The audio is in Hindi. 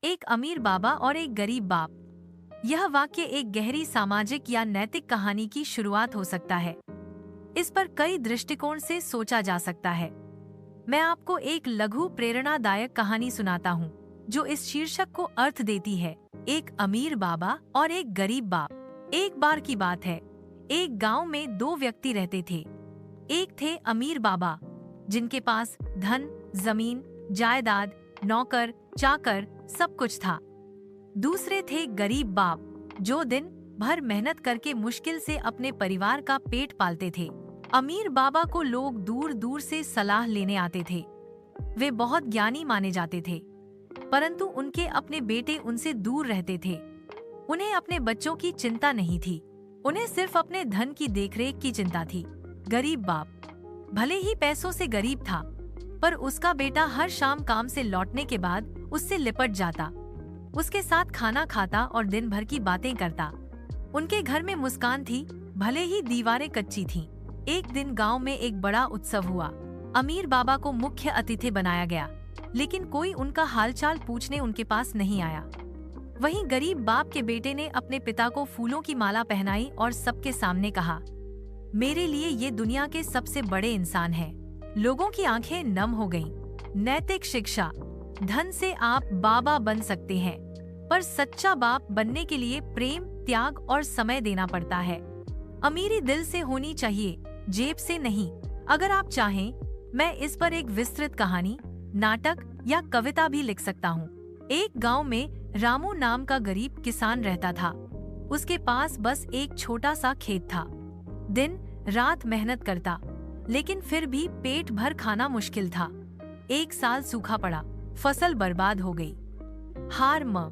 एक अमीर बाबा और एक गरीब बाप। यह वाक्य एक गहरी सामाजिक या नैतिक कहानी की शुरुआत हो सकता है। इस पर कई दृष्टिकोण से सोचा जा सकता है। मैं आपको एक लघु प्रेरणादायक कहानी सुनाता हूँ, जो इस शीर्षक को अर्थ देती है, एक अमीर बाबा और एक गरीब बाप। एक बार की बात है, एक गांव में दो व्यक्ति रहते थे। एक थे अमीर बाबा, जिनके पास धन, जमीन, जायदाद, नौकर, चाकर सब कुछ था। दूसरे थे गरीब बाप, जो दिन भर मेहनत करके मुश्किल से अपने परिवार का पेट पालते थे। अमीर बाबा को लोग दूर दूर से सलाह लेने आते थे। वे बहुत ज्ञानी माने जाते थे, परंतु उनके अपने बेटे उनसे दूर रहते थे। उन्हें अपने बच्चों की चिंता नहीं थी, उन्हें सिर्फ अपने धन की देखरेख की चिंता थी। गरीब बाप भले ही पैसों से गरीब था, पर उसका बेटा हर शाम काम से लौटने के बाद उससे लिपट जाता, उसके साथ खाना खाता और दिन भर की बातें करता। उनके घर में मुस्कान थी, भले ही दीवारें कच्ची थीं। एक दिन गांव में एक बड़ा उत्सव हुआ। अमीर बाबा को मुख्य अतिथि बनाया गया, लेकिन कोई उनका हालचाल पूछने उनके पास नहीं आया। वहीं गरीब बाप के बेटे ने अपने पिता को फूलों की माला पहनाई और सबके सामने कहा, मेरे लिए ये दुनिया के सबसे बड़े इंसान हैं। लोगों की आंखें नम हो गईं। नैतिक शिक्षा, धन से आप बाबा बन सकते हैं, पर सच्चा बाप बनने के लिए प्रेम, त्याग और समय देना पड़ता है। अमीरी दिल से होनी चाहिए, जेब से नहीं। अगर आप चाहें, मैं इस पर एक विस्तृत कहानी, नाटक या कविता भी लिख सकता हूँ। एक गांव में रामू नाम का गरीब किसान रहता था। उसके पास बस एक छोटा सा खेत था। दिन रात मेहनत करता, लेकिन फिर भी पेट भर खाना मुश्किल था। एक साल सूखा पड़ा, फसल बर्बाद हो गई। हार म